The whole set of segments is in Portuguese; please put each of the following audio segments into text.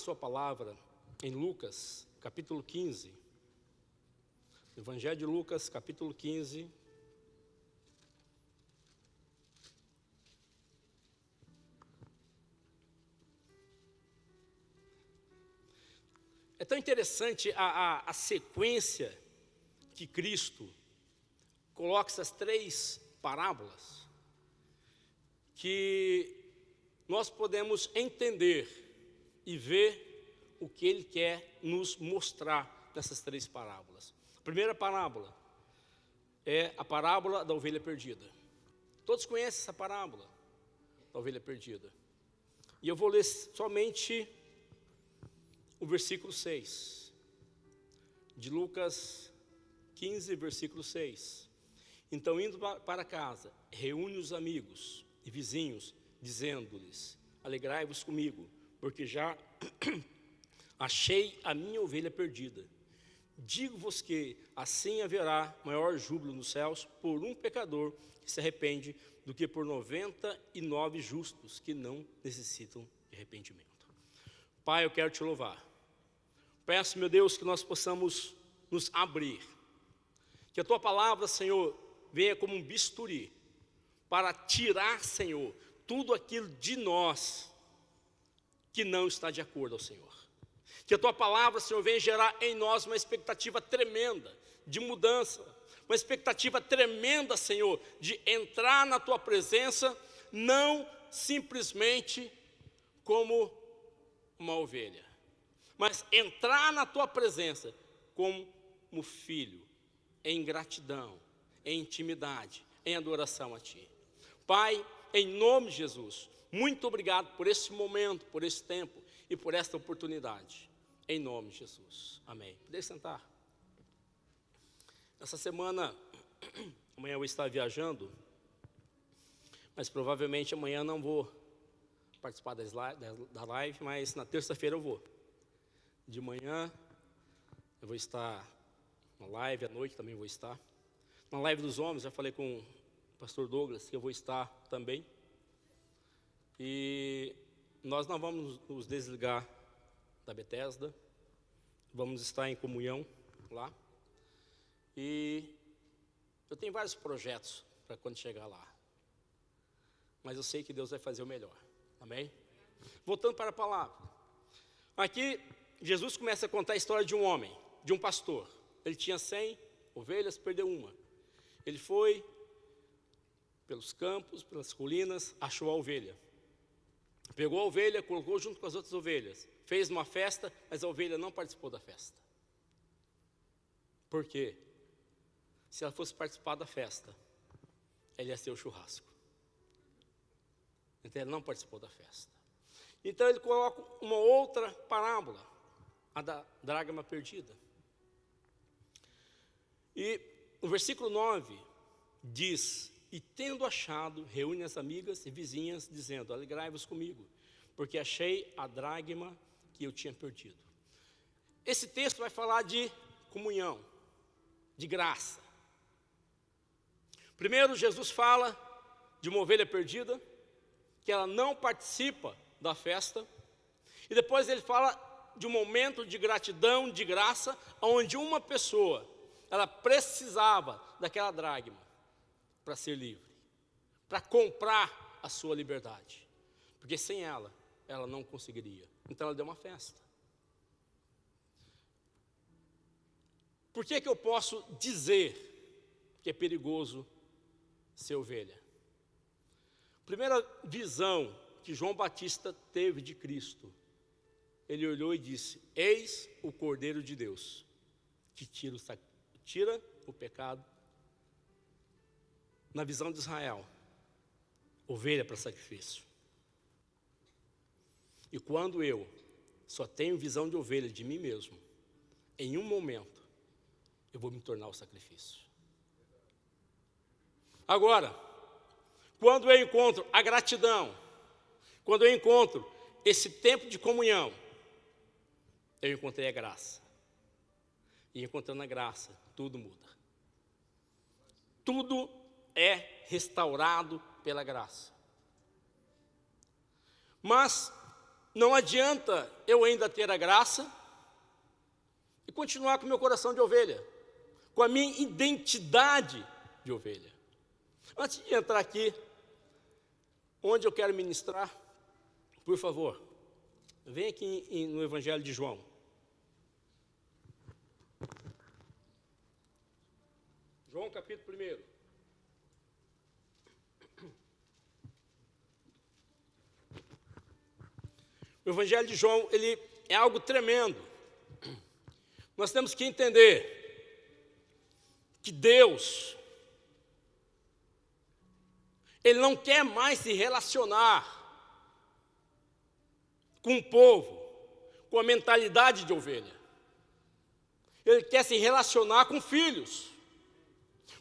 sua palavra em Lucas, capítulo 15. Evangelho de Lucas, capítulo 15. É tão interessante a sequência que Cristo coloca essas três parábolas, que nós podemos entender e ver o que Ele quer nos mostrar nessas três parábolas. A primeira parábola é a parábola da ovelha perdida. Todos conhecem essa parábola da ovelha perdida. E eu vou ler somente o versículo 6, de Lucas 15, versículo 6. Então, indo para casa, reúne os amigos e vizinhos, dizendo-lhes: alegrai-vos comigo, porque já achei a minha ovelha perdida. Digo-vos que assim haverá maior júbilo nos céus por um pecador que se arrepende, do que por 99 justos que não necessitam de arrependimento. Pai, eu quero te louvar. Peço, meu Deus, que nós possamos nos abrir. Que a tua palavra, Senhor, venha como um bisturi para tirar, Senhor, tudo aquilo de nós que não está de acordo ao Senhor. Que a tua palavra, Senhor, venha gerar em nós uma expectativa tremenda de mudança, uma expectativa tremenda, Senhor, de entrar na tua presença, não simplesmente como uma ovelha, mas entrar na tua presença como filho, em gratidão, em intimidade, em adoração a ti. Pai, em nome de Jesus, muito obrigado por esse momento, por esse tempo e por esta oportunidade. Em nome de Jesus. Amém. Deixe sentar. Essa semana, amanhã eu vou estar viajando, mas provavelmente amanhã não vou participar da live, mas na terça-feira eu vou. De manhã eu vou estar na live, à noite também vou estar. Na live dos homens, já falei com o pastor Douglas que eu vou estar também. E nós não vamos nos desligar da Bethesda, vamos estar em comunhão lá. E eu tenho vários projetos para quando chegar lá, mas eu sei que Deus vai fazer o melhor. Amém? Voltando para a palavra. Aqui, Jesus começa a contar a história de um homem, de um pastor. Ele tinha 100 ovelhas, perdeu uma. Ele foi pelos campos, pelas colinas, achou a ovelha. Pegou a ovelha, colocou junto com as outras ovelhas. Fez uma festa, mas a ovelha não participou da festa. Por quê? Se ela fosse participar da festa, ela ia ser o churrasco. Então, ele não participou da festa. Então, ele coloca uma outra parábola, a da dracma perdida. E o versículo 9 diz: e tendo achado, reúne as amigas e vizinhas, dizendo: alegrai-vos comigo, porque achei a dracma que eu tinha perdido. Esse texto vai falar de comunhão, de graça. Primeiro, Jesus fala de uma ovelha perdida, que ela não participa da festa. E depois ele fala de um momento de gratidão, de graça, onde uma pessoa, ela precisava daquela dracma para ser livre, para comprar a sua liberdade, porque sem ela, ela não conseguiria. Então ela deu uma festa. Por que eu posso dizer que é perigoso ser ovelha? Primeira visão que João Batista teve de Cristo, ele olhou e disse: eis o Cordeiro de Deus, que tira o pecado. Na visão de Israel, ovelha para sacrifício. E quando eu só tenho visão de ovelha de mim mesmo, em um momento, eu vou me tornar o sacrifício. Agora, quando eu encontro a gratidão, quando eu encontro esse tempo de comunhão, eu encontrei a graça. E encontrando a graça, tudo muda. Tudo é restaurado pela graça. Mas não adianta eu ainda ter a graça e continuar com o meu coração de ovelha, com a minha identidade de ovelha. Antes de entrar aqui, onde eu quero ministrar, por favor, vem aqui no Evangelho de João. João capítulo 1. O Evangelho de João, ele é algo tremendo. Nós temos que entender que Deus, Ele não quer mais se relacionar com o povo, com a mentalidade de ovelha. Ele quer se relacionar com filhos,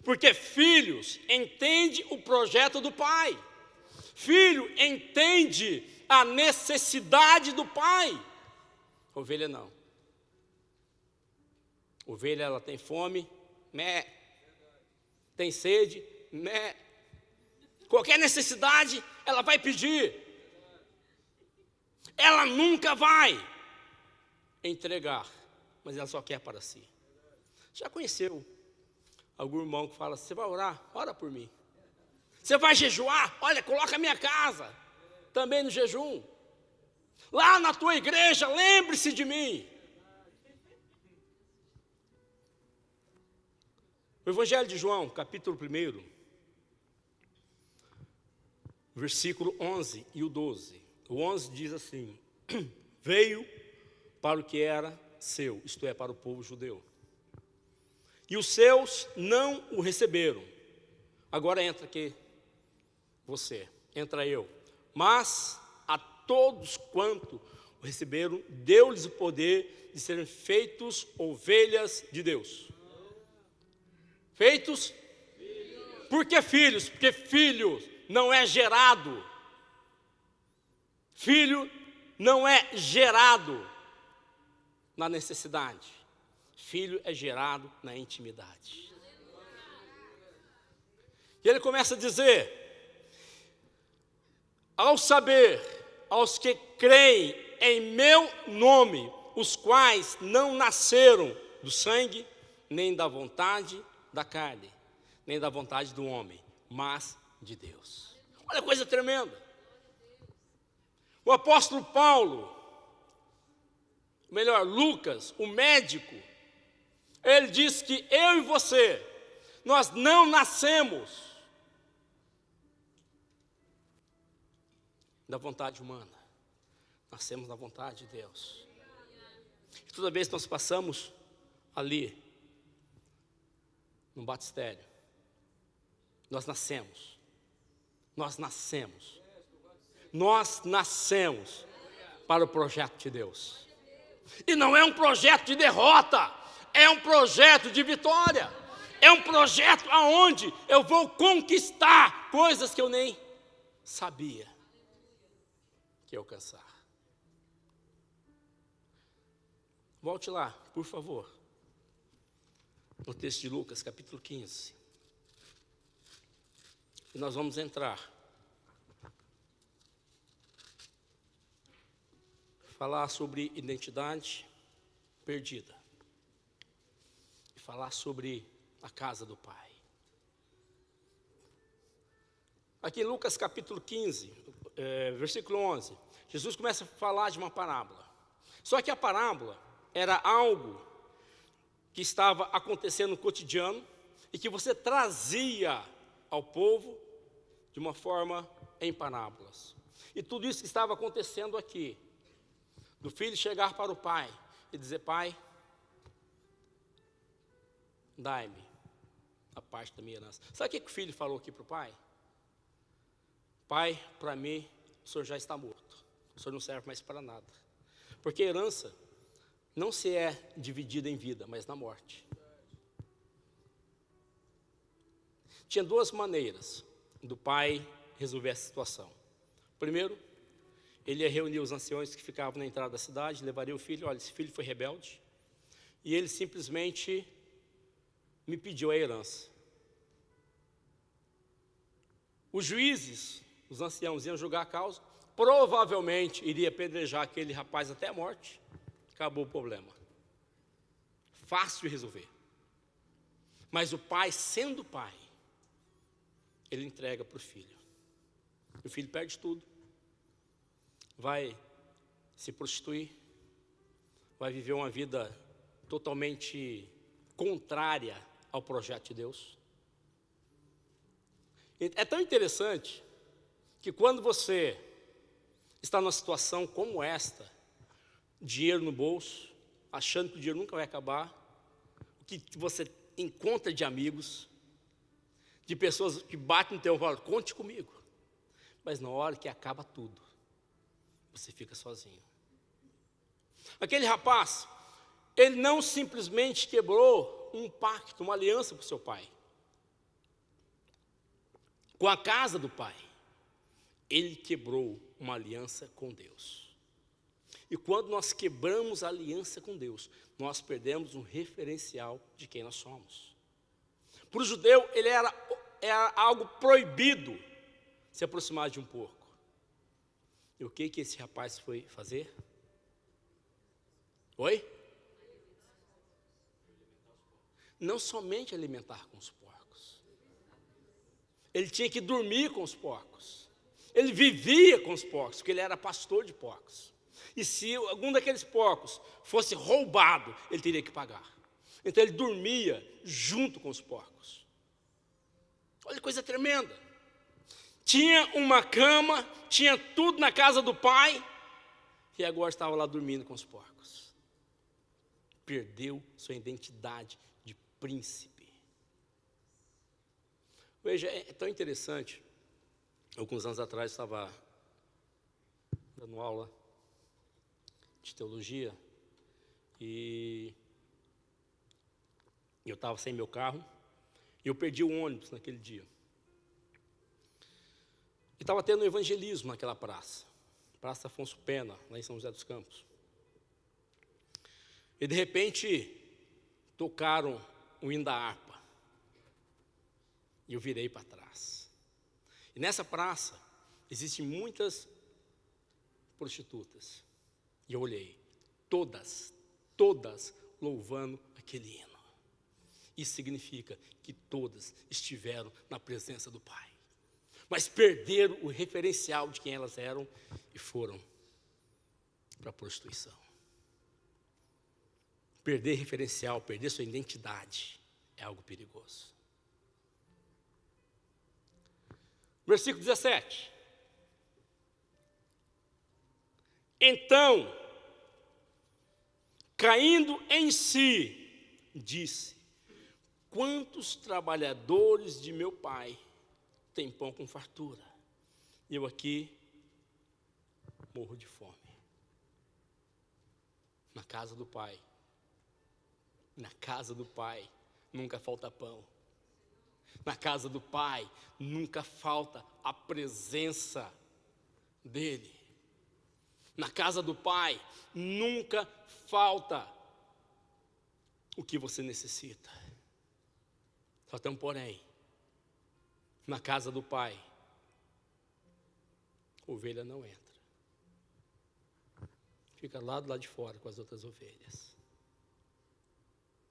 porque filhos entendem o projeto do Pai. Filho entende a necessidade do Pai. Ovelha não. Ovelha, ela tem fome, mé. Tem sede, mé. Qualquer necessidade, ela vai pedir. Ela nunca vai entregar, mas ela só quer para si. Já conheceu algum irmão que fala: você vai orar? Ora por mim. Você vai jejuar? Olha, coloca a minha casa também no jejum. Lá na tua igreja, lembre-se de mim. O Evangelho de João, capítulo 1, versículo 11 e o 12. O 11 diz assim: veio para o que era seu, isto é, para o povo judeu. E os seus não o receberam. Agora entra aqui você, entra eu. Mas a todos quanto o receberam, deu-lhes o poder de serem feitos ovelhas de Deus. Feitos? Filhos. Por que filhos? Porque filho não é gerado. Filho não é gerado na necessidade. Filho é gerado na intimidade. E ele começa a dizer: ao saber, aos que creem em meu nome, os quais não nasceram do sangue, nem da vontade da carne, nem da vontade do homem, mas de Deus. Olha que coisa tremenda. O apóstolo Paulo, melhor, Lucas, o médico, ele diz que eu e você, nós não nascemos da vontade humana, nascemos da vontade de Deus. E toda vez que nós passamos ali, no batistério, nós nascemos para o projeto de Deus. E não é um projeto de derrota, é um projeto de vitória. É um projeto aonde eu vou conquistar coisas que eu nem sabia que ia alcançar. Volte lá, por favor, no texto de Lucas, capítulo 15. E nós vamos entrar, falar sobre identidade perdida, e falar sobre a casa do Pai. Aqui em Lucas capítulo 15, versículo 11, Jesus começa a falar de uma parábola. Só que a parábola era algo que estava acontecendo no cotidiano e que você trazia ao povo de uma forma em parábolas. E tudo isso que estava acontecendo aqui, do filho chegar para o pai e dizer: pai, dai-me a parte da minha herança. Sabe o que o filho falou aqui para o pai? Pai, para mim, o senhor já está morto. O senhor não serve mais para nada. Porque a herança não se é dividida em vida, mas na morte. Tinha duas maneiras do pai resolver essa situação. Primeiro, ele ia reunir os anciões que ficavam na entrada da cidade, levaria o filho: olha, esse filho foi rebelde, e ele simplesmente me pediu a herança. Os juízes, os anciãos, iam julgar a causa. provavelmente iria apedrejar aquele rapaz até a morte. Acabou o problema. Fácil de resolver. Mas o pai, sendo pai, ele entrega para o filho. O filho perde tudo. Vai se prostituir. Vai viver uma vida totalmente contrária ao projeto de Deus. É tão interessante que quando você está numa situação como esta, dinheiro no bolso, achando que o dinheiro nunca vai acabar, o que você encontra de amigos, de pessoas que batem no teu valor, conte comigo. Mas na hora que acaba tudo, você fica sozinho. Aquele rapaz, ele não simplesmente quebrou um pacto, uma aliança com seu pai, com a casa do pai. Ele quebrou uma aliança com Deus. E quando nós quebramos a aliança com Deus, nós perdemos um referencial de quem nós somos. Para o judeu, era algo proibido se aproximar de um porco. E o que esse rapaz foi fazer? Oi? Não somente alimentar com os porcos. Ele tinha que dormir com os porcos. Ele vivia com os porcos, porque ele era pastor de porcos. E se algum daqueles porcos fosse roubado, ele teria que pagar. Então ele dormia junto com os porcos. Olha que coisa tremenda. Tinha uma cama, tinha tudo na casa do pai, e agora estava lá dormindo com os porcos. Perdeu sua identidade de príncipe. Veja, é tão interessante. Alguns anos atrás estava dando aula de teologia e eu estava sem meu carro e eu perdi o ônibus naquele dia. E estava tendo um evangelismo naquela praça, Praça Afonso Pena, lá em São José dos Campos. E de repente tocaram o hino da harpa e eu virei para trás. E nessa praça existem muitas prostitutas. E eu olhei, todas louvando aquele hino. Isso significa que todas estiveram na presença do Pai. Mas perderam o referencial de quem elas eram e foram para a prostituição. Perder referencial, perder sua identidade é algo perigoso. Versículo 17. Então, caindo em si, disse: quantos trabalhadores de meu pai têm pão com fartura, e eu aqui morro de fome. Na casa do pai nunca falta pão. Na casa do pai nunca falta a presença dele. Na casa do pai nunca falta o que você necessita. Só tem um porém. Na casa do pai, a ovelha não entra. Fica lá do lado de fora com as outras ovelhas.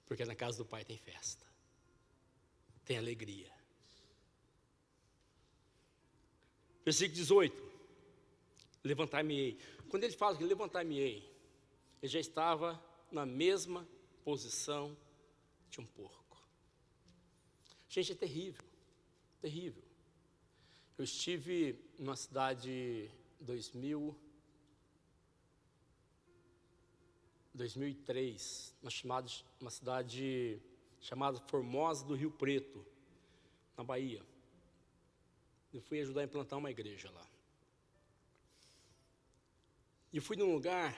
Porque na casa do pai tem festa. Tem alegria. Versículo 18. Levantar-me-ei. Quando ele fala que levantar-me-ei, ele já estava na mesma posição de um porco. Gente, é terrível. Terrível. Eu estive numa cidade 2003, uma cidade chamada Formosa do Rio Preto, na Bahia. Eu fui ajudar a implantar uma igreja lá. E fui num lugar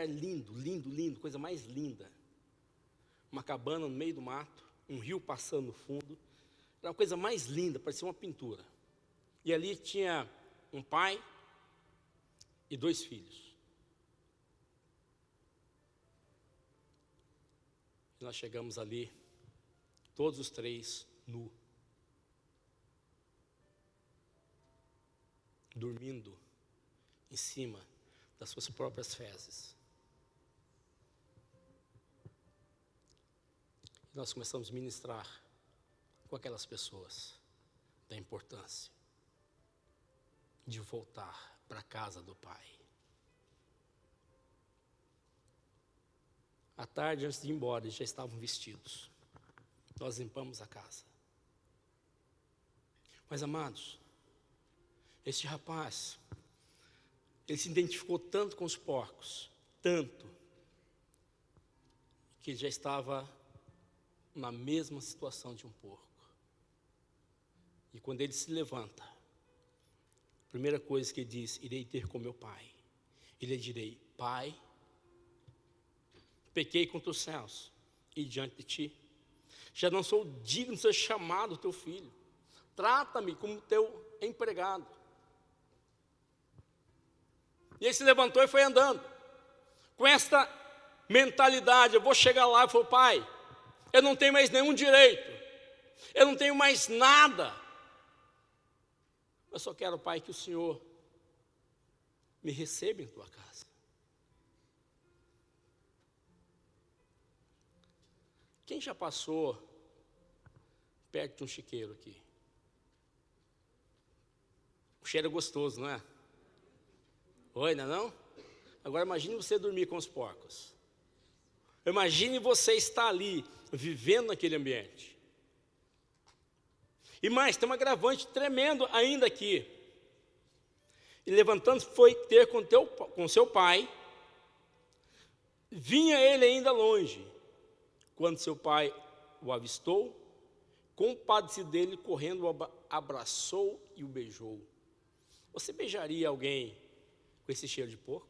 lindo, coisa mais linda. Uma cabana no meio do mato, um rio passando no fundo. Era uma coisa mais linda, parecia uma pintura. E ali tinha um pai e 2 filhos. E nós chegamos ali, todos os 3 nu, dormindo em cima das suas próprias fezes. E nós começamos a ministrar com aquelas pessoas da importância de voltar para a casa do Pai. À tarde, antes de ir embora, eles já estavam vestidos. Nós limpamos a casa. Mas, amados, este rapaz, ele se identificou tanto com os porcos, tanto, que ele já estava na mesma situação de um porco. E quando ele se levanta, a primeira coisa que ele diz: irei ter com meu pai. Ele direi: Pai, pequei contra os céus e diante de ti. Já não sou digno de ser chamado teu filho. Trata-me como teu empregado. E ele se levantou e foi andando. Com esta mentalidade: eu vou chegar lá e falar: Pai, eu não tenho mais nenhum direito. Eu não tenho mais nada. Eu só quero, Pai, que o Senhor me receba em tua casa. Quem já passou perto de um chiqueiro aqui? O cheiro é gostoso, não é? Oi, não é não? Agora imagine você dormir com os porcos. Imagine você estar ali, vivendo naquele ambiente. E mais, tem um agravante tremendo ainda aqui. E levantando foi ter com seu pai. Vinha ele ainda longe. Quando seu pai o avistou, compadecido dele, correndo, o abraçou e o beijou. Você beijaria alguém com esse cheiro de porco?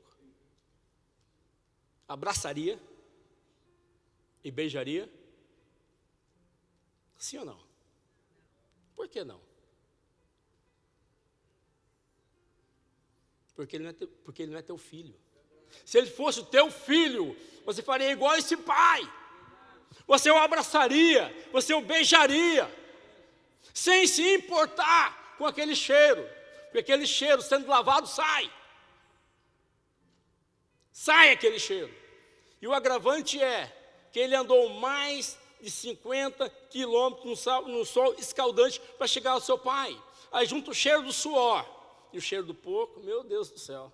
Abraçaria e beijaria? Sim ou não? Por que não? Porque ele não é teu filho. Se ele fosse o teu filho, você faria igual esse pai. Você o abraçaria, você o beijaria, sem se importar com aquele cheiro. Porque aquele cheiro, sendo lavado, sai. Sai aquele cheiro. E o agravante é que ele andou mais de 50 quilômetros no sol escaldante para chegar ao seu pai. Aí junto o cheiro do suor e o cheiro do porco, meu Deus do céu.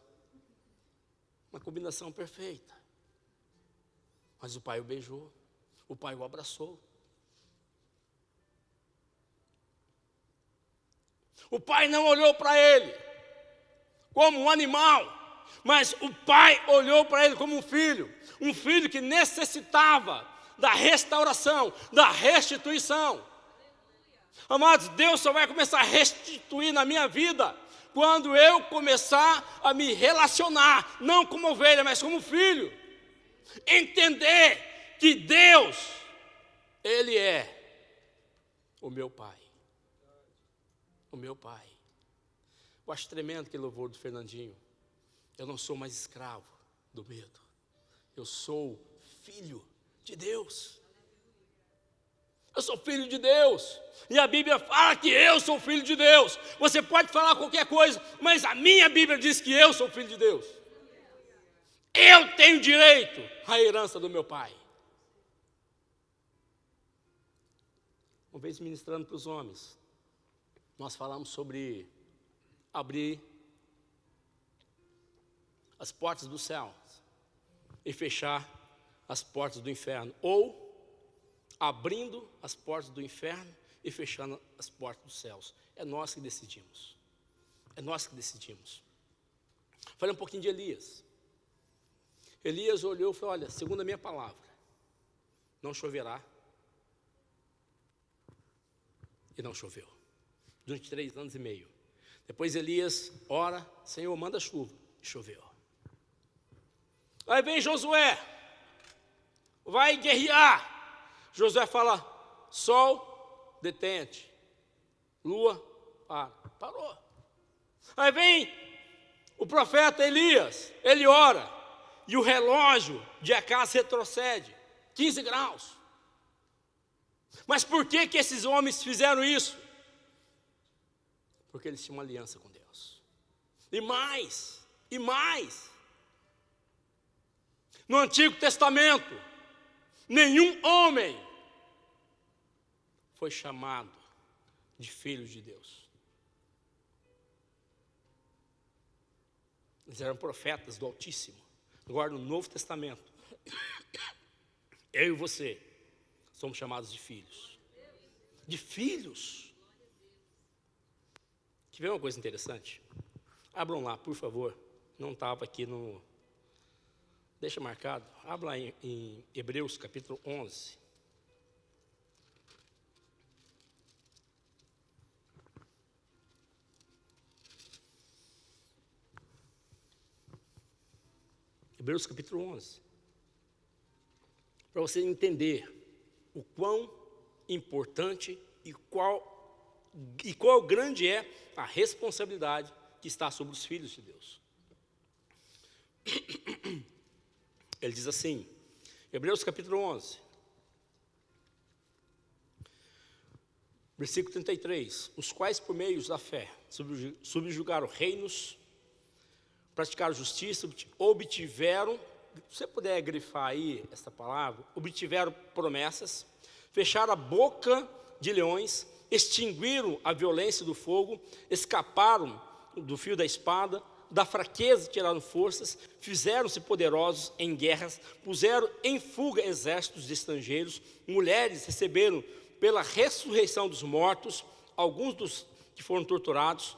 Uma combinação perfeita. Mas o pai o beijou, o pai o abraçou. O pai não olhou para ele como um animal, mas o pai olhou para ele como um filho que necessitava da restauração, da restituição. Amados, Deus só vai começar a restituir na minha vida quando eu começar a me relacionar, não como ovelha, mas como filho. Entender que Deus, Ele é o meu Pai. O meu Pai. Eu acho tremendo aquele louvor do Fernandinho. Eu não sou mais escravo do medo. Eu sou filho de Deus. Eu sou filho de Deus. E a Bíblia fala que eu sou filho de Deus. Você pode falar qualquer coisa, mas a minha Bíblia diz que eu sou filho de Deus. Eu tenho direito à herança do meu pai. Uma vez ministrando para os homens, nós falamos sobre abrir as portas do céu e fechar as portas do inferno, ou abrindo as portas do inferno e fechando as portas dos céus. É nós que decidimos. É nós que decidimos. Falei um pouquinho de Elias. Elias olhou e falou: olha, segundo a minha palavra, não choverá. E não choveu. Durante 3 anos e meio. Depois Elias ora: Senhor, manda chuva. E choveu. Aí vem Josué, vai guerrear. Josué fala: sol, detente. Lua, parou. Aí vem o profeta Elias, ele ora, e o relógio de Acás retrocede 15 graus. Mas por que esses homens fizeram isso? Porque eles tinham uma aliança com Deus. E mais, E mais, no Antigo Testamento, nenhum homem foi chamado de filho de Deus. Eles eram profetas do Altíssimo. Agora, no Novo Testamento, eu e você somos chamados de filhos. De filhos. Quer ver uma coisa interessante? Abram lá, por favor. Não estava aqui no... Deixa marcado. Abra lá em Hebreus, capítulo 11. Hebreus, capítulo 11. Para você entender o quão importante e qual grande é a responsabilidade que está sobre os filhos de Deus. Ele diz assim, Hebreus capítulo 11, versículo 33, os quais por meio da fé subjugaram reinos, praticaram justiça, obtiveram, se você puder grifar aí esta palavra, obtiveram promessas, fecharam a boca de leões, extinguiram a violência do fogo, escaparam do fio da espada, da fraqueza tiraram forças, fizeram-se poderosos em guerras, puseram em fuga exércitos de estrangeiros, mulheres receberam pela ressurreição dos mortos, alguns dos que foram torturados,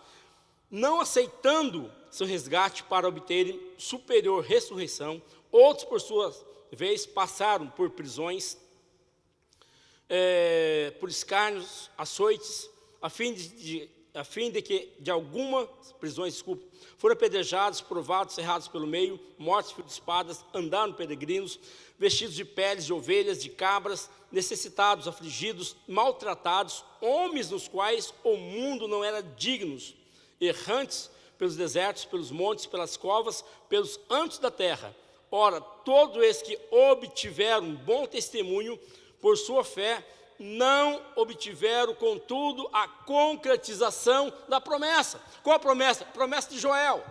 não aceitando seu resgate para obterem superior ressurreição, outros por sua vez passaram por prisões, por escárnios, açoites, a fim de que de algumas prisões, foram apedrejados, provados, cerrados pelo meio, mortos por espadas, andaram peregrinos, vestidos de peles de ovelhas, de cabras, necessitados, afligidos, maltratados, homens nos quais o mundo não era dignos, errantes pelos desertos, pelos montes, pelas covas, pelos ângulos da terra. Ora, todos esses que obtiveram bom testemunho por sua fé, não obtiveram, contudo, a concretização da promessa. Qual a promessa? A promessa de Joel,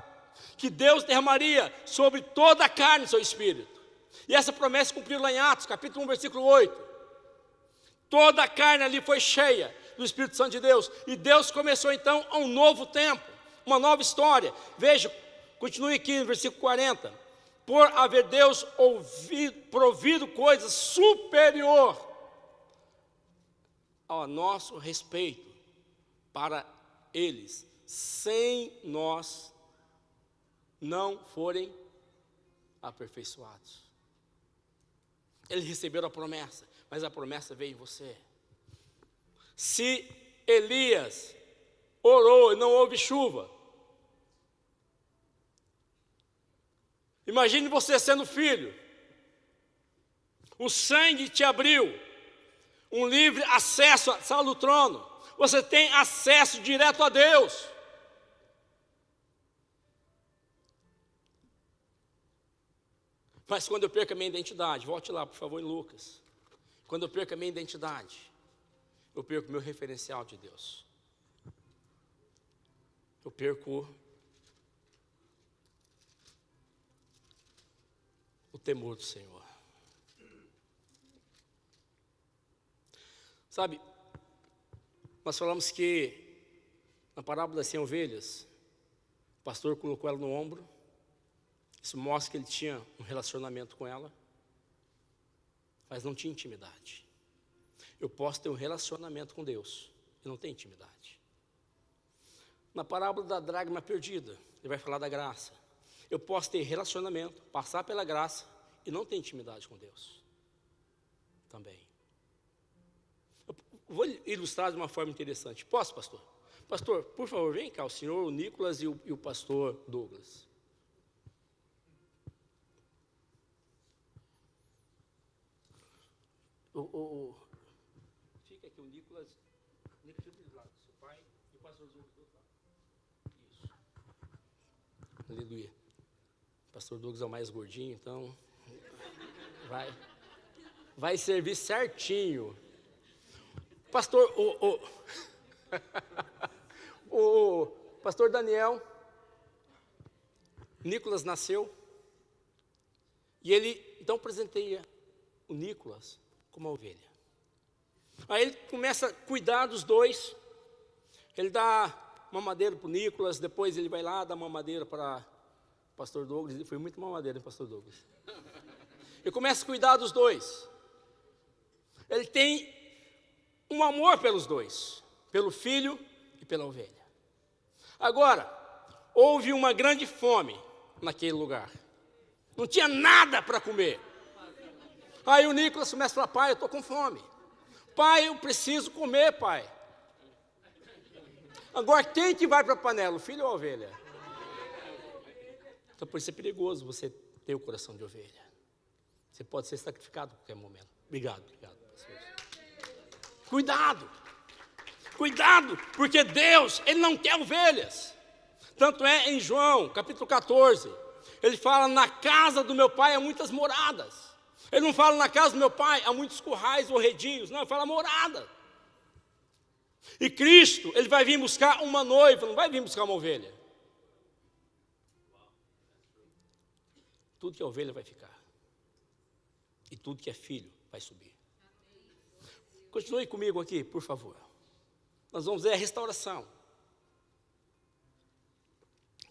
que Deus derramaria sobre toda a carne seu Espírito. E essa promessa cumpriu lá em Atos, capítulo 1, versículo 8. Toda a carne ali foi cheia do Espírito Santo de Deus. E Deus começou então um novo tempo, uma nova história. Veja, continue aqui no versículo 40. Por haver Deus provido coisa superior ao nosso respeito para eles, sem nós não forem aperfeiçoados. Eles receberam a promessa, mas a promessa veio em você. Se Elias orou e não houve chuva, imagine você sendo filho, o sangue te abriu, um livre acesso à sala do trono, você tem acesso direto a Deus. Mas quando eu perco a minha identidade, volte lá por favor em Lucas, quando eu perco a minha identidade, eu perco o meu referencial de Deus, eu perco o temor do Senhor. Sabe, nós falamos que na parábola das 100 ovelhas, o pastor colocou ela no ombro, isso mostra que ele tinha um relacionamento com ela, mas não tinha intimidade. Eu posso ter um relacionamento com Deus e não ter intimidade. Na parábola da dracma perdida, ele vai falar da graça. Eu posso ter relacionamento, passar pela graça e não ter intimidade com Deus também. Vou ilustrar de uma forma interessante. Posso, pastor? Pastor, por favor, vem cá, o senhor, o Nicolas e o pastor Douglas. Fica aqui o Nicolas fica do lado do seu pai e o pastor Douglas do outro lado. Isso. Aleluia. O pastor Douglas é o mais gordinho, então vai servir certinho. Pastor, o pastor Daniel, Nicolas nasceu, e ele então presenteia o Nicolas como uma ovelha. Aí ele começa a cuidar dos dois, ele dá mamadeira para o Nicolas, depois ele vai lá dar mamadeira para o pastor Douglas, ele foi muito mamadeira, hein, pastor Douglas? Ele começa a cuidar dos dois, ele tem um amor pelos dois, pelo filho e pela ovelha. Agora, houve uma grande fome naquele lugar, não tinha nada para comer. Aí o Nicolas começa a falar: pai, eu estou com fome. Pai, eu preciso comer, pai. Agora, quem que vai para a panela, o filho ou a ovelha? Então, por isso é perigoso você ter o coração de ovelha. Você pode ser sacrificado a qualquer momento. Obrigado. Cuidado, porque Deus, Ele não quer ovelhas. Tanto é em João, capítulo 14, ele fala: na casa do meu pai há muitas moradas. Ele não fala: na casa do meu pai há muitos currais ou redinhos, não, ele fala morada. E Cristo, Ele vai vir buscar uma noiva, não vai vir buscar uma ovelha. Tudo que é ovelha vai ficar, e tudo que é filho vai subir. Continue comigo aqui, por favor. Nós vamos ver a restauração.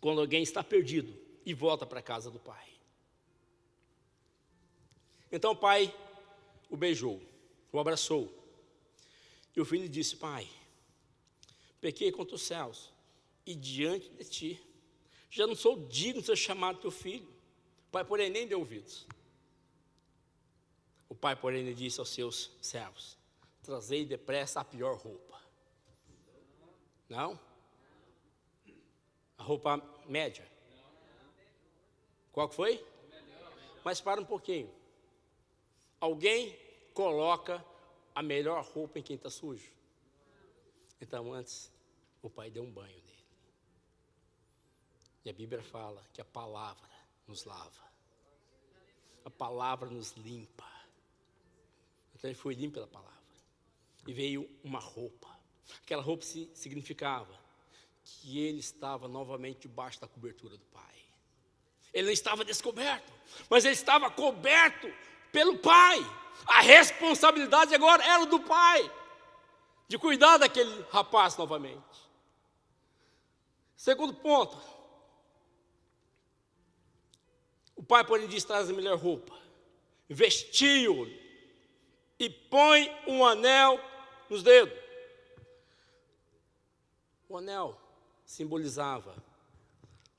Quando alguém está perdido e volta para a casa do pai. Então o pai o beijou, o abraçou. E o filho disse: pai, pequei contra os céus e diante de ti. Já não sou digno de ser chamado teu filho. O pai, porém, nem deu ouvidos. O pai, porém, lhe disse aos seus servos: trazei depressa a pior roupa. Não? A roupa média. Qual que foi? Mas para um pouquinho. Alguém coloca a melhor roupa em quem está sujo? Então antes, o pai deu um banho nele. E a Bíblia fala que a palavra nos lava. A palavra nos limpa. Então ele foi limpo pela palavra. E veio uma roupa. Aquela roupa significava que ele estava novamente debaixo da cobertura do pai. Ele não estava descoberto, mas ele estava coberto pelo pai. A responsabilidade agora era do pai, de cuidar daquele rapaz novamente. Segundo ponto, o pai, porém, diz: traz a melhor roupa, vestiu-o e põe um anel nos dedos. O anel simbolizava,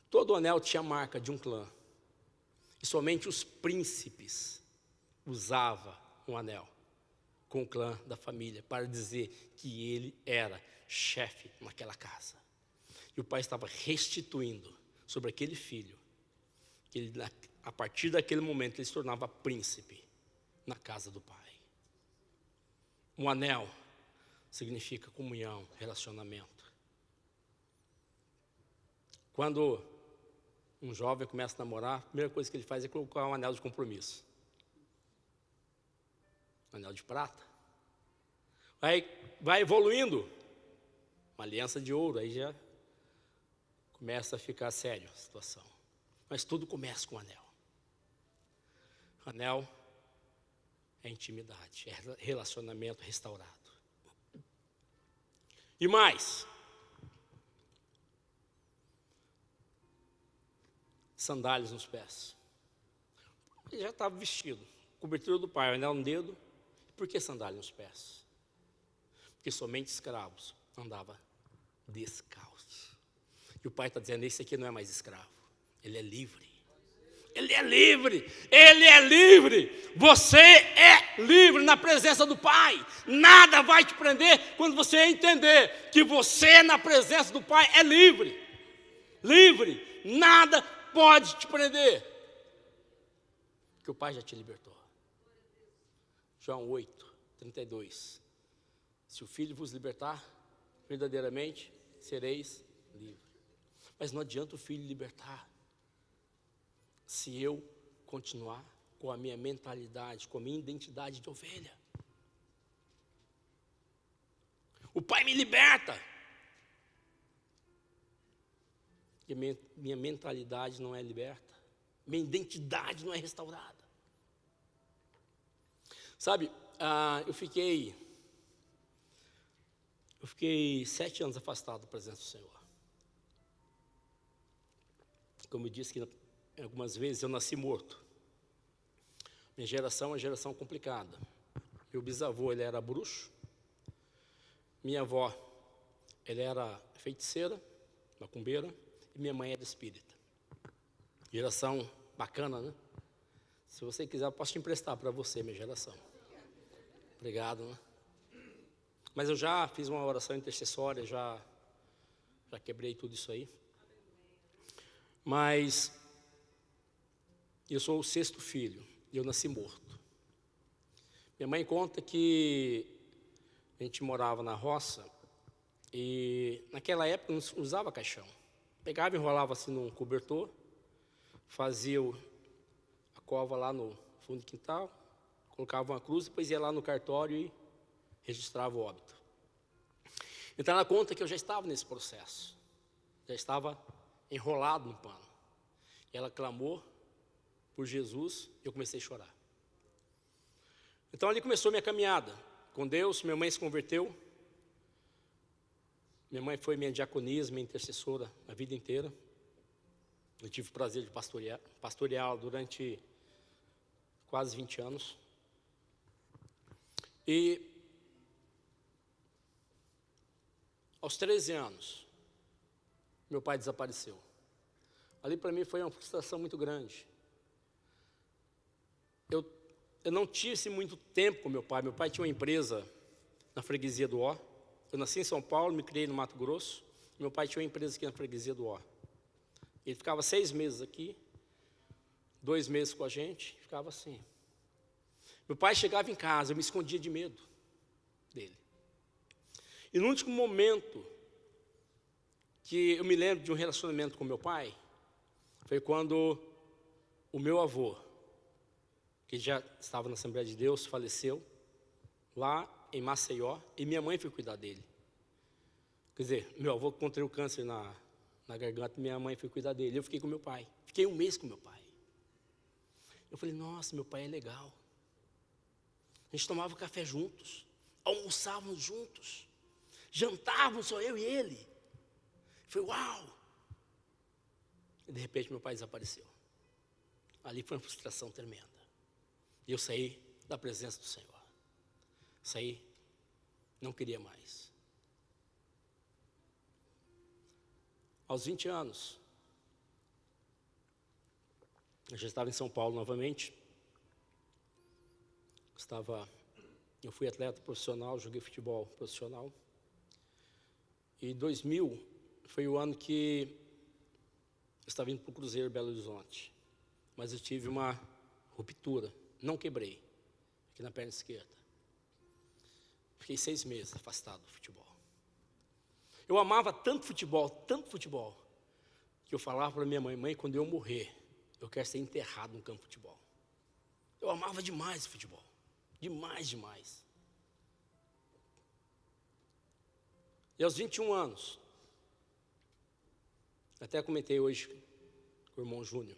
todo o anel tinha a marca de um clã, e somente os príncipes usavam um anel com o clã da família, para dizer que ele era chefe naquela casa. E o pai estava restituindo sobre aquele filho, que ele, a partir daquele momento ele se tornava príncipe na casa do pai. Um anel significa comunhão, relacionamento. Quando um jovem começa a namorar, a primeira coisa que ele faz é colocar um anel de compromisso. Um anel de prata. Vai evoluindo, uma aliança de ouro, aí já começa a ficar sério a situação. Mas tudo começa com o anel. O anel é intimidade, é relacionamento restaurado. E mais, sandálias nos pés. Ele já estava vestido, cobertura do pai, o anel no dedo. Por que sandália nos pés? Porque somente escravos andavam descalços. E o pai está dizendo: esse aqui não é mais escravo, ele é livre. Ele é livre, ele é livre. Você é livre na presença do pai. Nada vai te prender quando você entender que você na presença do pai é livre. Livre, nada pode te prender, que o pai já te libertou. João 8:32. Se o filho vos libertar, verdadeiramente sereis livres. Mas não adianta o filho libertar, se eu continuar com a minha mentalidade, com a minha identidade de ovelha. O pai me liberta. que minha mentalidade não é liberta, minha identidade não é restaurada. Sabe, eu fiquei 7 anos afastado da presença do Senhor. Como eu disse que algumas vezes eu nasci morto. Minha geração é uma geração complicada. Meu bisavô, ele era bruxo. Minha avó, ela era feiticeira, macumbeira. E minha mãe era espírita. Geração bacana, né? Se você quiser, eu posso te emprestar para você, minha geração. Obrigado, né? Mas eu já fiz uma oração intercessória, já quebrei tudo isso aí. Mas eu sou o 6º filho e eu nasci morto. Minha mãe conta que a gente morava na roça e naquela época não usava caixão. Pegava e enrolava assim num cobertor, fazia a cova lá no fundo do quintal, colocava uma cruz, depois ia lá no cartório e registrava o óbito. Então ela conta que eu já estava nesse processo, já estava enrolado no pano. E ela clamou por Jesus e eu comecei a chorar. Então ali começou minha caminhada com Deus. Minha mãe se converteu. Minha mãe foi minha diaconisa, minha intercessora a vida inteira. Eu tive o prazer de pastoreá-la durante quase 20 anos. E aos 13 anos, meu pai desapareceu. Ali para mim foi uma frustração muito grande. Eu não tive muito tempo com meu pai. Meu pai tinha uma empresa na freguesia do Ó. Eu nasci em São Paulo, me criei no Mato Grosso. Meu pai tinha uma empresa aqui na freguesia do Ó. Ele ficava 6 meses aqui, 2 meses com a gente, ficava assim. Meu pai chegava em casa, eu me escondia de medo dele. E no último momento que eu me lembro de um relacionamento com meu pai, foi quando o meu avô, que já estava na Assembleia de Deus, faleceu lá em Maceió, e minha mãe foi cuidar dele. Quer dizer, meu avô contraiu câncer na garganta, minha mãe foi cuidar dele. Eu fiquei com meu pai, fiquei 1 mês com meu pai. Eu falei, nossa, meu pai é legal. A gente tomava café juntos, almoçávamos juntos, jantávamos só eu e ele. Foi uau! E de repente meu pai desapareceu. Ali foi uma frustração tremenda. E eu saí da presença do Senhor. Saí, não queria mais. Aos 20 anos, eu já estava em São Paulo novamente. Eu fui atleta profissional, joguei futebol profissional. E 2000 foi o ano que eu estava indo para o Cruzeiro Belo Horizonte. Mas eu tive uma ruptura, não quebrei, aqui na perna esquerda. Fiquei 6 meses afastado do futebol. Eu amava tanto futebol, que eu falava para minha mãe, mãe, quando eu morrer, eu quero ser enterrado no campo de futebol. Eu amava demais o futebol, demais. E aos 21 anos, até comentei hoje com o irmão Júnior,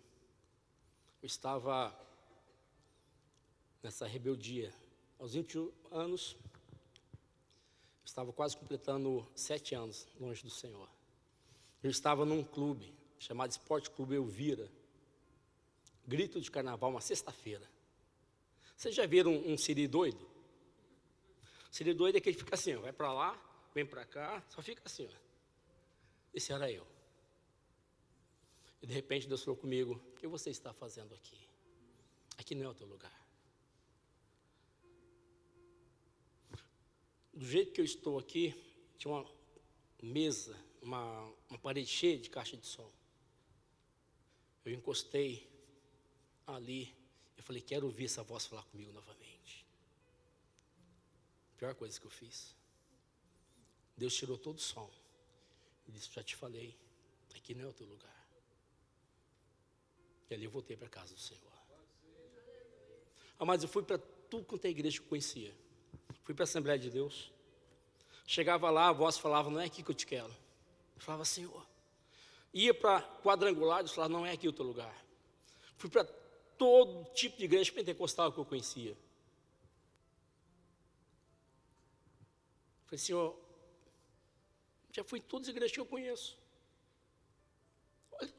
eu estava nessa rebeldia. Aos 21 anos, eu estava quase completando 7 anos longe do Senhor. Eu estava num clube chamado Esporte Clube Elvira, grito de carnaval, uma sexta-feira. Vocês já viram um siri doido? O siri doido é que ele fica assim, ó, vai para lá, vem para cá, só fica assim, ó. Esse era eu. E de repente Deus falou comigo, o que você está fazendo aqui? Aqui não é o teu lugar. Do jeito que eu estou aqui, tinha uma mesa, uma parede cheia de caixa de som. Eu encostei ali, eu falei, quero ouvir essa voz falar comigo novamente. Pior coisa que eu fiz. Deus tirou todo o som. E disse, já te falei, aqui não é o teu lugar. E ali eu voltei para a casa do Senhor. Mas eu fui para tudo quanto é igreja que eu conhecia. Fui para a Assembleia de Deus. Chegava lá, a voz falava, não é aqui que eu te quero. Eu falava, Senhor. ia para quadrangular, e falava, não é aqui o teu lugar. Fui para todo tipo de igreja pentecostal que eu conhecia. Falei, Senhor, já fui em todas as igrejas que eu conheço. Olha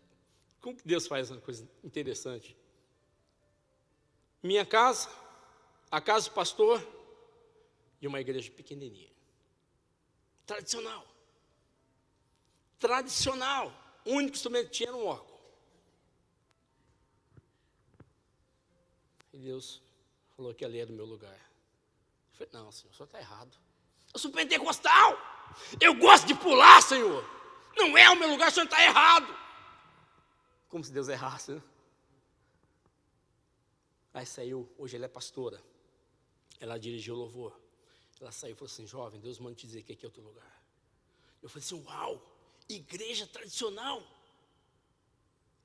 como que Deus faz uma coisa interessante. Minha casa, a casa do pastor e uma igreja pequenininha. Tradicional. Tradicional. O único instrumento que tinha era um órgão. E Deus falou que ali era o meu lugar. Eu falei, não, Senhor, o senhor está errado. Eu sou pentecostal. Eu gosto de pular, Senhor. Não é o meu lugar, o senhor está errado. Como se Deus errasse, né? Aí saiu, hoje ela é pastora. Ela dirigiu o louvor. Ela saiu e falou assim, jovem, Deus manda te dizer que aqui é o teu lugar. Eu falei assim, uau, igreja tradicional,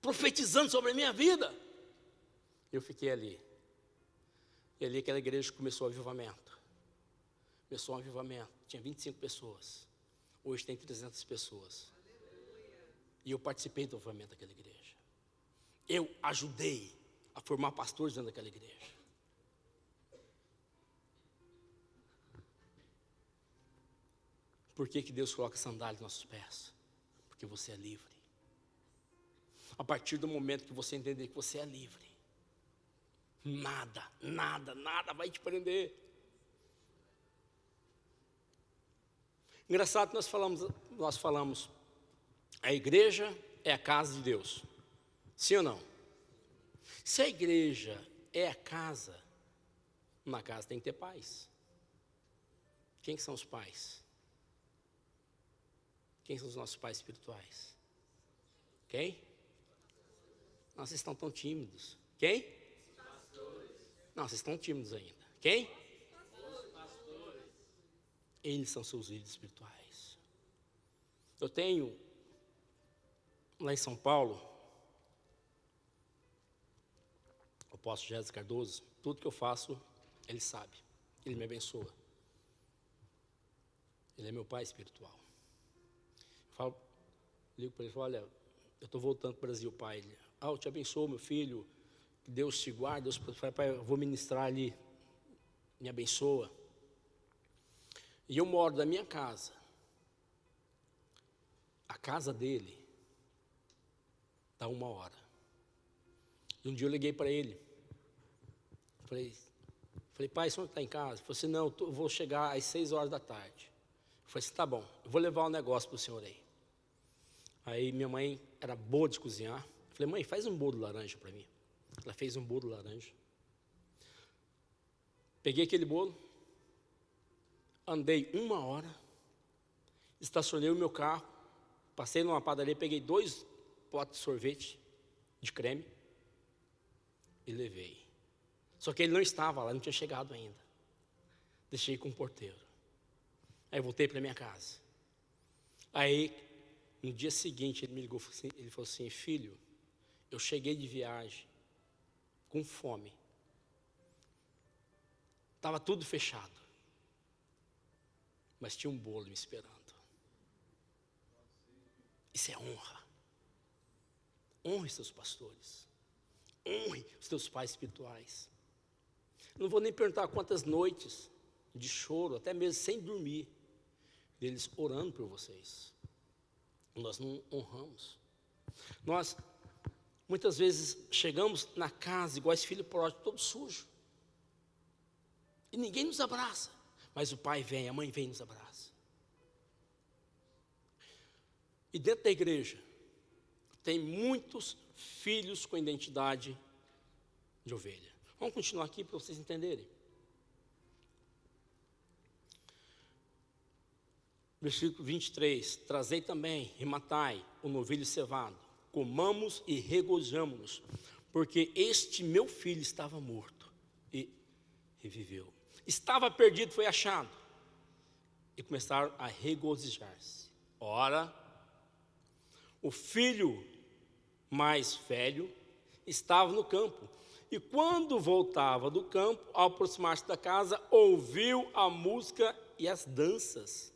profetizando sobre a minha vida. Eu fiquei ali. E ali aquela igreja começou o avivamento. Começou um avivamento. Tinha 25 pessoas. Hoje tem 300 pessoas. E eu participei do avivamento daquela igreja. Eu ajudei a formar pastores dentro daquela igreja. Por que Deus coloca sandália nos nossos pés? Porque você é livre. A partir do momento que você entender que você é livre, nada vai te prender. Engraçado que nós falamos, a igreja é a casa de Deus. Sim ou não? Se a igreja é a casa, uma casa tem que ter pais. Quem que são os pais? Quem são os nossos pais espirituais? Quem? Não, vocês estão tão tímidos. Quem? Não, vocês estão tímidos ainda. Quem? Eles são seus líderes espirituais. Eu tenho, lá em São Paulo, o apóstolo Jéssica Cardoso, tudo que eu faço, ele sabe. Ele me abençoa. Ele é meu pai espiritual. Ligo para ele e falo, olha, eu estou voltando para o Brasil, pai. Ele, eu te abençoo, meu filho, que Deus te guarde, Deus, pai, eu vou ministrar ali, me abençoa. E eu moro da minha casa. A casa dele está 1 hora. E um dia eu liguei para ele. Falei, pai, o senhor está em casa? Ele falou assim, não, eu vou chegar às 6 horas da tarde. Eu falei assim, tá bom, eu vou levar um negócio para o senhor aí. Aí minha mãe era boa de cozinhar. Eu falei, mãe, faz um bolo de laranja para mim. Ela fez um bolo de laranja. Peguei aquele bolo, andei 1 hora, estacionei o meu carro, passei numa padaria, peguei 2 potes de sorvete de creme e levei. Só que ele não estava lá, não tinha chegado ainda. Deixei com o porteiro. Aí voltei para minha casa. Aí, no dia seguinte, ele me ligou, ele falou assim, filho, eu cheguei de viagem, com fome. Estava tudo fechado. Mas tinha um bolo me esperando. Isso é honra. Honre seus pastores. Honre os teus pais espirituais. Não vou nem perguntar quantas noites de choro, até mesmo sem dormir, deles orando por vocês. Nós não honramos. Nós, muitas vezes, chegamos na casa, igual esse filho pródigo, todo sujo. E ninguém nos abraça. Mas o pai vem, a mãe vem e nos abraça. E dentro da igreja, tem muitos filhos com identidade de ovelha. Vamos continuar aqui para vocês entenderem. Versículo 23, trazei também e matai o novilho cevado, comamos e regozijamo-nos, porque este meu filho estava morto e reviveu. Estava perdido, foi achado. E começaram a regozijar-se. Ora, o filho mais velho estava no campo. E quando voltava do campo, ao aproximar-se da casa, ouviu a música e as danças.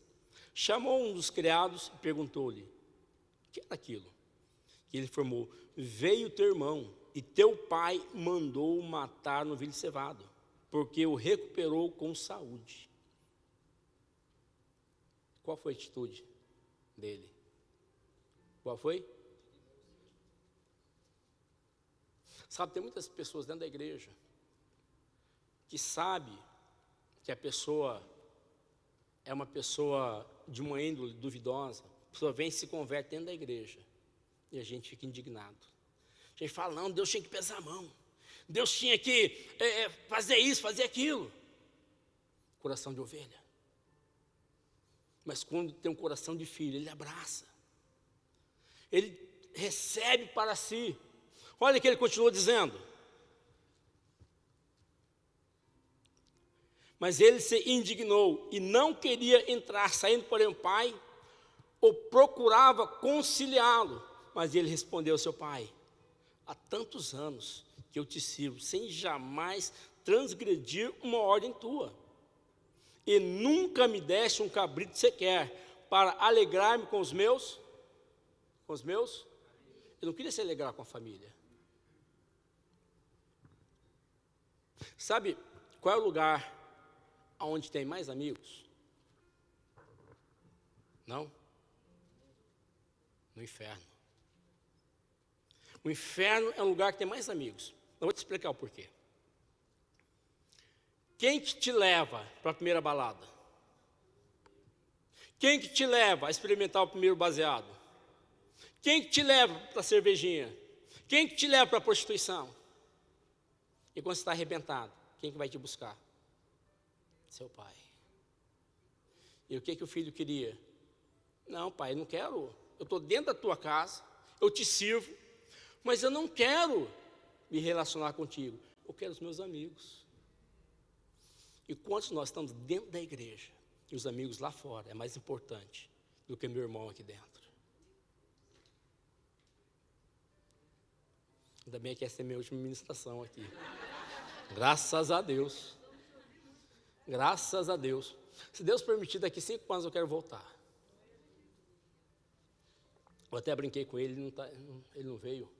Chamou um dos criados e perguntou-lhe, o que era aquilo? que ele informou: veio teu irmão, e teu pai mandou matar no novilho cevado, porque o recuperou com saúde. Qual foi a atitude dele? Qual foi? Sabe, tem muitas pessoas dentro da igreja que sabe que a pessoa é uma pessoa de uma índole duvidosa, a pessoa vem e se converte dentro da igreja, e a gente fica indignado. A gente fala: não, Deus tinha que pesar a mão, Deus tinha que fazer isso, fazer aquilo. Coração de ovelha. Mas quando tem um coração de filho, ele abraça, ele recebe para si. Olha o que ele continuou dizendo: mas ele se indignou e não queria entrar, saindo, porém, o pai o procurava conciliá-lo. Mas ele respondeu ao seu pai: há tantos anos que eu te sirvo, sem jamais transgredir uma ordem tua, e nunca me deste um cabrito sequer, para alegrar-me com os meus. Eu não queria se alegrar com a família. Sabe qual é o lugar onde tem mais amigos? Não? No inferno. O inferno é um lugar que tem mais amigos. Eu vou te explicar o porquê. Quem que te leva para a primeira balada? Quem que te leva a experimentar o primeiro baseado? Quem que te leva para a cervejinha? Quem que te leva para a prostituição? E quando você está arrebentado, quem que vai te buscar? Seu pai. E o que o filho queria? Não, pai, não quero. Eu estou dentro da tua casa, eu te sirvo, mas eu não quero me relacionar contigo. Eu quero os meus amigos. E quantos nós estamos dentro da igreja e os amigos lá fora é mais importante do que meu irmão aqui dentro? Ainda bem que essa é a minha última ministração aqui. Graças a Deus. Graças a Deus. Se Deus permitir, daqui 5 anos eu quero voltar. Eu até brinquei com ele, ele não veio.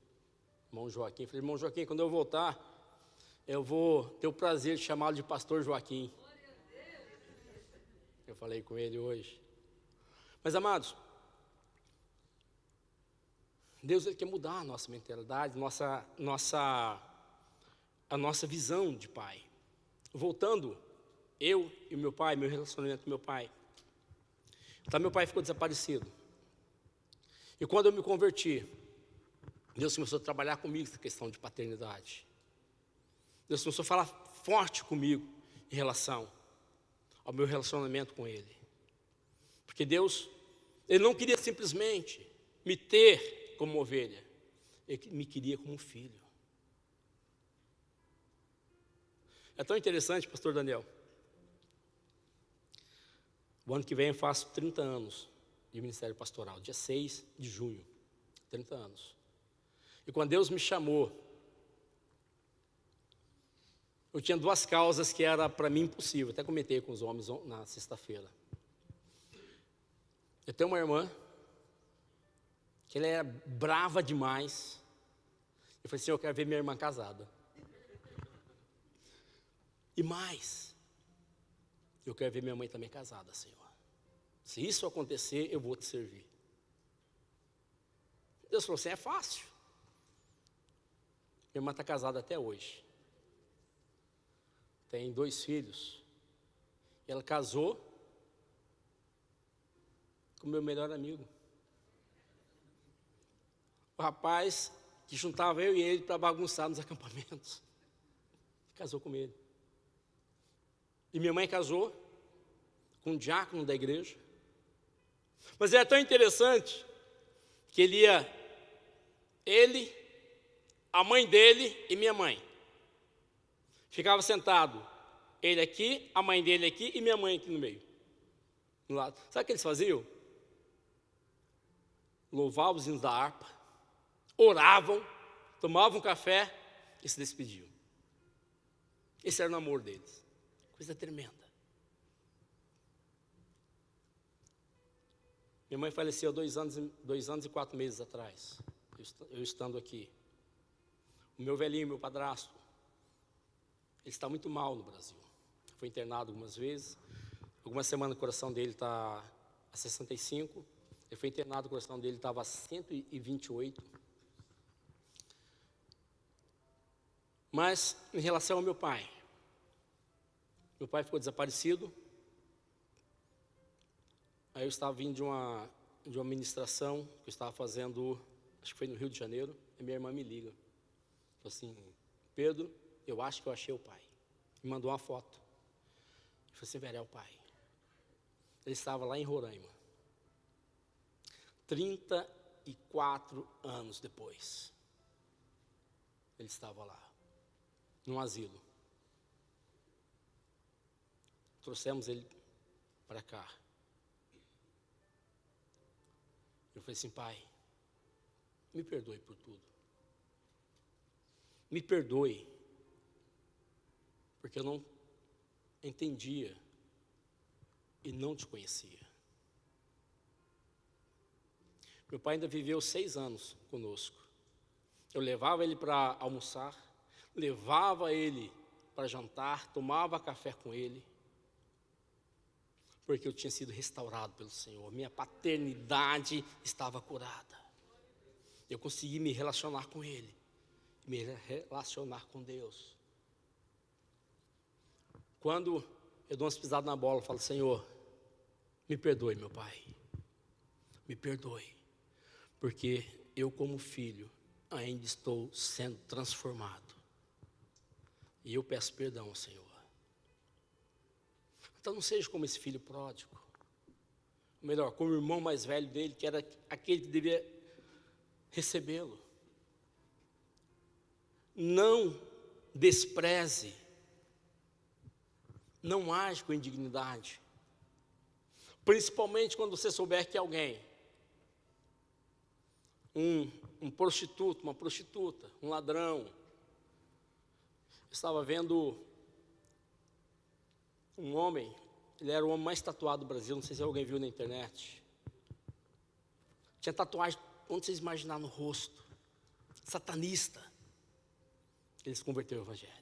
Irmão Joaquim. Falei: irmão Joaquim, quando eu voltar, eu vou ter o prazer de chamá-lo de pastor Joaquim. Eu falei com ele hoje. Mas, amados, Deus, ele quer mudar a nossa mentalidade, a nossa visão de pai. Voltando, eu e meu pai, meu relacionamento com meu pai. Então, meu pai ficou desaparecido. E quando eu me converti, Deus começou a trabalhar comigo essa questão de paternidade. Deus começou a falar forte comigo em relação ao meu relacionamento com Ele. Porque Deus, Ele não queria simplesmente me ter como ovelha, Ele me queria como filho. É tão interessante, pastor Daniel. O ano que vem eu faço 30 anos de ministério pastoral, dia 6 de junho, 30 anos. E quando Deus me chamou, eu tinha 2 causas que era para mim impossível. Até comentei com os homens na sexta-feira. Eu tenho uma irmã, que ela era brava demais. Eu falei assim: eu quero ver minha irmã casada. E mais, eu quero ver minha mãe também casada, Senhor. Se isso acontecer, eu vou te servir. Deus falou assim: é fácil. Minha irmã está casada até hoje. Tem 2 filhos. Ela casou com o meu melhor amigo. O rapaz que juntava eu e ele para bagunçar nos acampamentos. Casou com ele. E minha mãe casou com um diácono da igreja. Mas era tão interessante que ele, a mãe dele e minha mãe. Ficava sentado, ele aqui, a mãe dele aqui e minha mãe aqui no meio. No lado. Sabe o que eles faziam? Louvavam os hinos da harpa, oravam, tomavam café e se despediam. Esse era o namoro deles. Coisa tremenda. Minha mãe faleceu 2 anos e 4 meses atrás. Eu eu estando aqui. O meu velhinho, meu padrasto, ele está muito mal no Brasil. Foi internado algumas vezes. Algumas semanas o coração dele está a 65. Ele foi internado, o coração dele estava a 128. Mas, em relação ao meu pai ficou desaparecido. Aí eu estava vindo de uma ministração que eu estava fazendo, acho que foi no Rio de Janeiro, e minha irmã me liga. Falou assim: Pedro, eu acho que eu achei o pai. Me mandou uma foto. Eu falei assim: velho, é o pai. Ele estava lá em Roraima. 34 anos depois, ele estava lá, num asilo. Trouxemos ele para cá. Eu falei assim: pai, me perdoe por tudo. Me perdoe, porque eu não entendia e não te conhecia. Meu pai ainda viveu 6 anos conosco. Eu levava ele para almoçar, levava ele para jantar, tomava café com ele, porque eu tinha sido restaurado pelo Senhor. Minha paternidade estava curada. Eu consegui me relacionar com Ele, me relacionar com Deus. Quando eu dou umas pisadas na bola, eu falo: Senhor, me perdoe, meu pai. Me perdoe, porque eu, como filho, ainda estou sendo transformado. E eu peço perdão ao Senhor. Então não seja como esse filho pródigo. Ou melhor, como o irmão mais velho dele, que era aquele que devia recebê-lo. Não despreze. Não age com indignidade. Principalmente quando você souber que alguém, um prostituto, uma prostituta, um ladrão. Eu estava vendo um homem, ele era o homem mais tatuado do Brasil, não sei se alguém viu na internet. Tinha tatuagem, onde vocês imaginar, no rosto. Satanista. Ele se converteu ao Evangelho.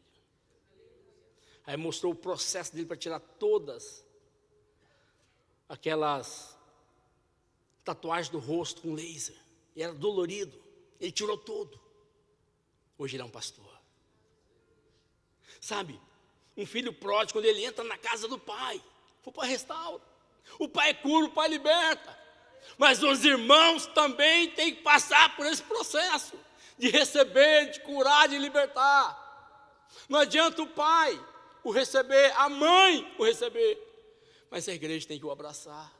Aí mostrou o processo dele para tirar todas aquelas tatuagens do rosto com laser. E era dolorido. Ele tirou tudo. Hoje ele é um pastor. Sabe, um filho pródigo, quando ele entra na casa do pai, o pai restaura. O pai cura, o pai liberta. Mas os irmãos também têm que passar por esse processo de receber, de curar, de libertar. Não adianta o pai o receber, a mãe o receber, mas a igreja tem que o abraçar.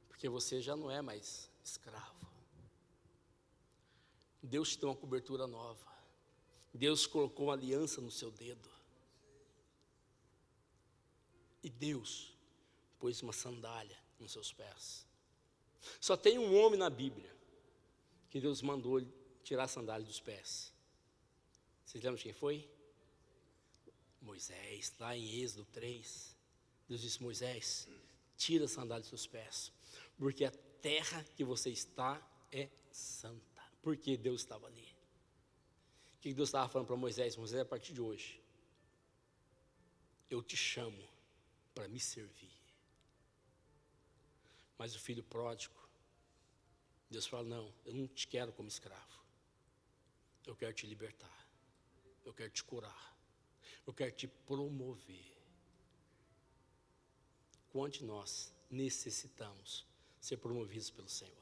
Porque você já não é mais escravo. Deus te deu uma cobertura nova. Deus colocou uma aliança no seu dedo. E Deus pôs uma sandália nos seus pés. Só tem um homem na Bíblia que Deus mandou tirar a sandália dos pés. Vocês lembram de quem foi? Moisés, lá em Êxodo 3. Deus disse: Moisés, tira a sandália dos seus pés, porque a terra que você está é santa. Porque Deus estava ali. O que Deus estava falando para Moisés? Moisés, a partir de hoje, eu te chamo para me servir. Mas o filho pródigo, Deus fala: não, eu não te quero como escravo. Eu quero te libertar. Eu quero te curar. Eu quero te promover. Quanto nós necessitamos ser promovidos pelo Senhor.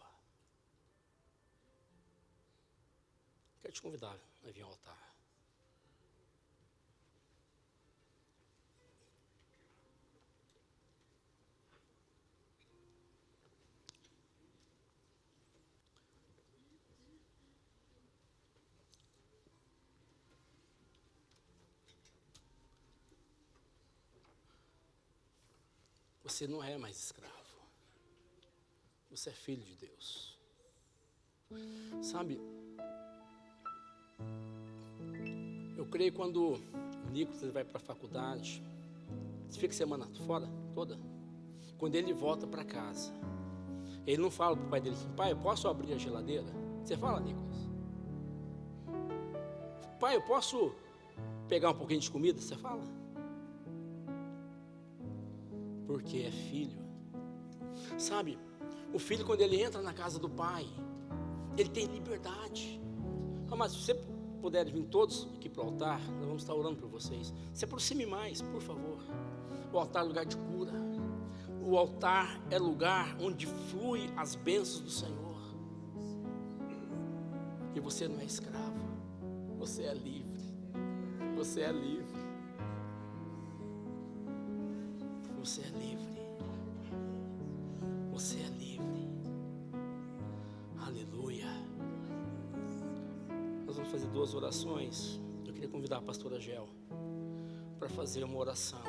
Quero te convidar a vir ao altar. Você não é mais escravo. Você é filho de Deus. Sabe, eu creio quando o Nicolas vai para a faculdade, você fica semana fora toda. Quando ele volta para casa, Ele não fala para o pai dele assim: pai, eu posso abrir a geladeira? Você fala, Nicolas? Pai, eu posso pegar um pouquinho de comida? Você fala? Porque é filho. Sabe, o filho, quando ele entra na casa do pai, ele tem liberdade. Mas se você puderem vir todos aqui para o altar, nós vamos estar orando por vocês. Se aproxime mais, por favor. O altar é lugar de cura. O altar é lugar onde flui as bênçãos do Senhor. E você não é escravo, você é livre. Você é livre. Você é livre. Você é livre. Aleluia. Nós vamos fazer 2 orações. Eu queria convidar a pastora Gel para fazer uma oração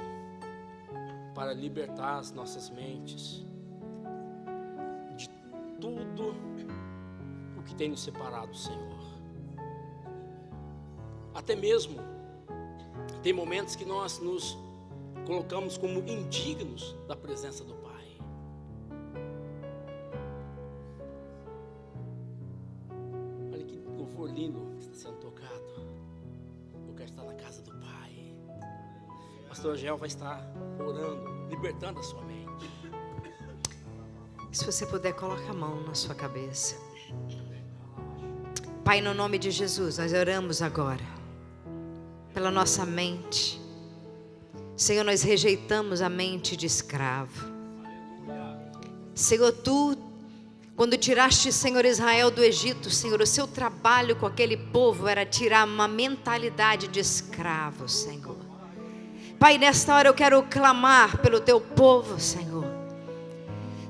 para libertar as nossas mentes de tudo o que tem nos separado do Senhor. Até mesmo tem momentos que nós nos colocamos como indignos da presença do Pai. Olha que louvor lindo que está sendo tocado. Eu quero estar na casa do Pai. O pastor Angel vai estar orando, libertando a sua mente. Se você puder, coloca a mão na sua cabeça. Pai, no nome de Jesus, nós oramos agora pela nossa mente. Senhor, nós rejeitamos a mente de escravo. Senhor, Tu, quando tiraste, Senhor, Israel do Egito, Senhor, o seu trabalho com aquele povo era tirar uma mentalidade de escravo, Senhor. Pai, nesta hora eu quero clamar pelo Teu povo, Senhor.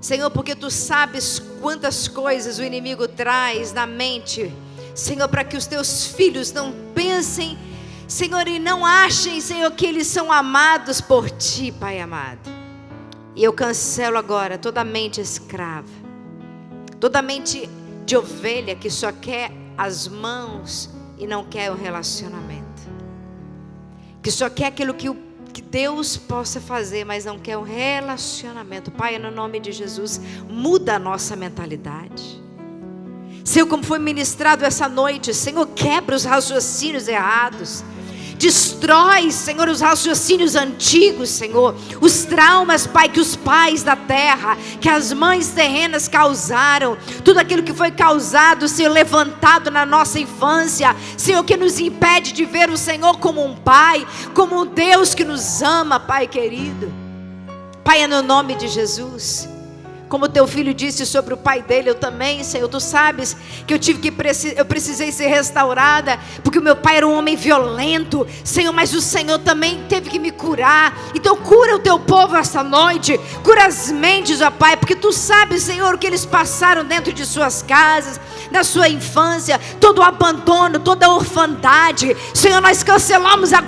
Senhor, porque Tu sabes quantas coisas o inimigo traz na mente, Senhor, para que os Teus filhos não pensem, Senhor, e não achem, Senhor, que eles são amados por Ti, Pai amado. E eu cancelo agora toda mente escrava, toda mente de ovelha que só quer as mãos e não quer o relacionamento, que só quer aquilo que Deus possa fazer, mas não quer um relacionamento. Pai, no nome de Jesus, muda a nossa mentalidade. Senhor, como foi ministrado essa noite, Senhor, quebra os raciocínios errados. Destrói, Senhor, os raciocínios antigos, Senhor. Os traumas, Pai, que os pais da terra, que as mães terrenas causaram. Tudo aquilo que foi causado, Senhor, levantado na nossa infância. Senhor, que nos impede de ver o Senhor como um Pai, como um Deus que nos ama, Pai querido. Pai, é no nome de Jesus. Como Teu filho disse sobre o pai dele, eu também, Senhor, Tu sabes que eu precisei ser restaurada, porque o meu pai era um homem violento, Senhor, mas o Senhor também teve que me curar. Então cura o Teu povo esta noite, cura as mentes, ó Pai, porque Tu sabes, Senhor, o que eles passaram dentro de suas casas, na sua infância, todo o abandono, toda a orfandade. Senhor, nós cancelamos agora